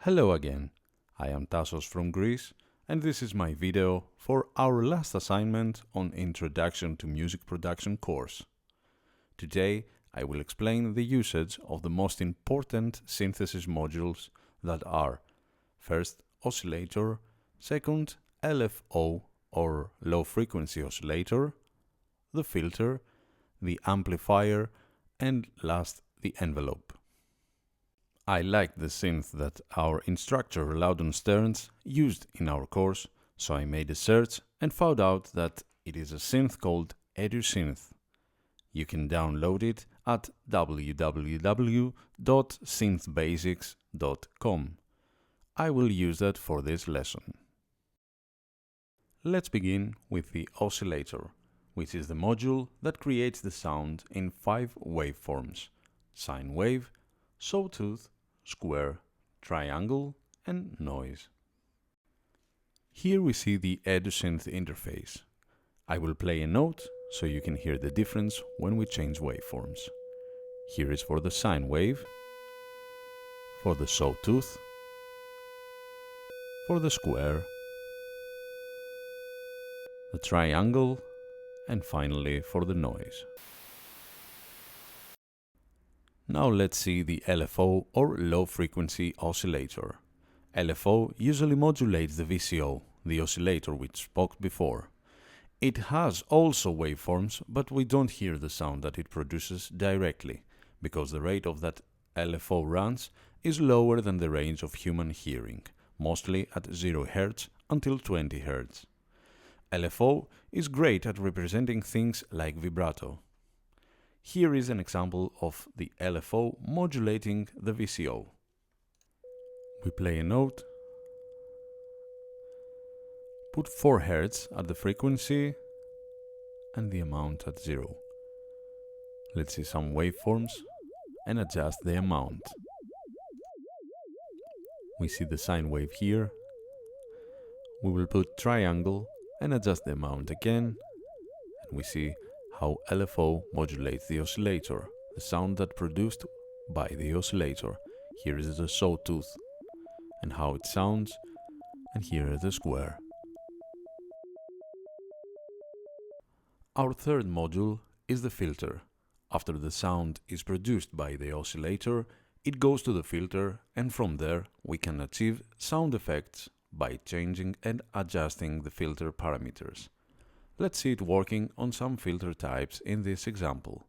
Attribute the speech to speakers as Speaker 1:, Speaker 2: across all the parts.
Speaker 1: Hello again, I am Tasos from Greece, and this is my video for our last assignment on Introduction to Music Production course. Today I will explain the usage of the most important synthesis modules that are first oscillator, second LFO or low frequency oscillator, the filter, the amplifier, and last the envelope. I liked the synth that our instructor Loudon Stearns used in our course, so I made a search and found out that it is a synth called EduSynth. You can download it at www.synthbasics.com. I will use that for this lesson. Let's begin with the oscillator, which is the module that creates the sound in 5 waveforms: sine wave, sawtooth, square, triangle, and noise. Here we see the EduSynth interface. I will play a note so you can hear the difference when we change waveforms. Here is for the sine wave, for the sawtooth, for the square, the triangle, and finally for the noise. Now let's see the LFO or low frequency oscillator. LFO usually modulates the VCO, the oscillator which spoke before. It has also waveforms, but we don't hear the sound that it produces directly, because the rate of that LFO runs is lower than the range of human hearing, mostly at 0 Hz until 20 Hz. LFO is great at representing things like vibrato. Here is an example of the LFO modulating the VCO. We play a note, put 4 Hz at the frequency and the amount at 0. Let's see some waveforms and adjust the amount. We see the sine wave here. We will put triangle and adjust the amount again, and we see how LFO modulates the oscillator, the sound that produced by the oscillator. Here is the sawtooth and how it sounds, and here is the square. Our third module is the filter. After the sound is produced by the oscillator, it goes to the filter, and from there we can achieve sound effects by changing and adjusting the filter parameters. Let's see it working on some filter types in this example.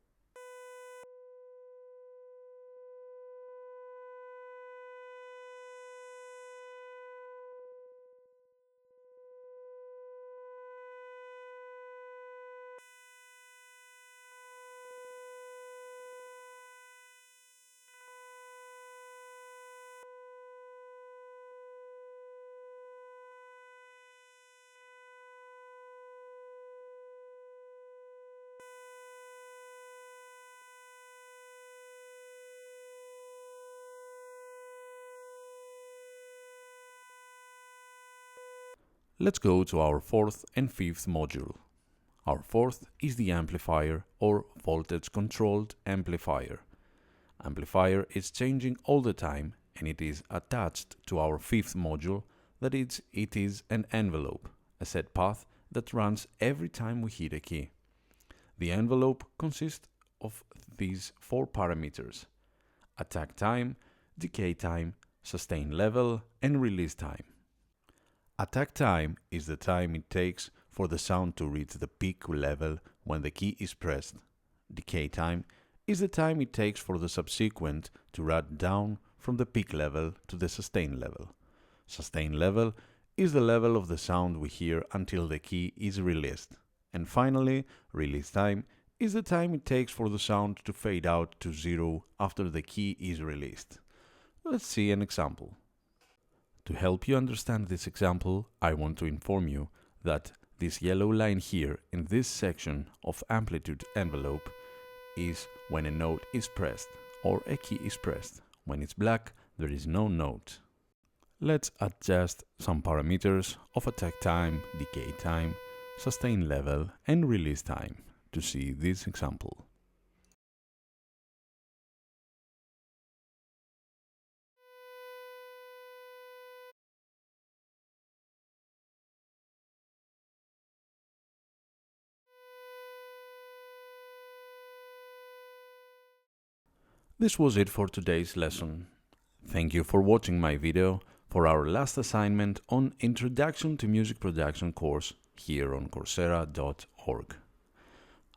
Speaker 1: Let's go to our fourth and fifth module. Our fourth is the amplifier or voltage-controlled amplifier. Amplifier is changing all the time, and it is attached to our fifth module, that is, it is an envelope, a set path that runs every time we hit a key. The envelope consists of these 4 parameters: attack time, decay time, sustain level, and release time. Attack time is the time it takes for the sound to reach the peak level when the key is pressed. Decay time is the time it takes for the subsequent to run down from the peak level to the sustain level. Sustain level is the level of the sound we hear until the key is released. And finally, release time is the time it takes for the sound to fade out to 0 after the key is released. Let's see an example. To help you understand this example, I want to inform you that this yellow line here in this section of amplitude envelope is when a note is pressed or a key is pressed. When it's black, there is no note. Let's adjust some parameters of attack time, decay time, sustain level, and release time to see this example. This was it for today's lesson. Thank you for watching my video for our last assignment on Introduction to Music Production course here on Coursera.org.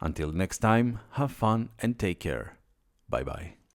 Speaker 1: Until next time, have fun and take care. Bye bye.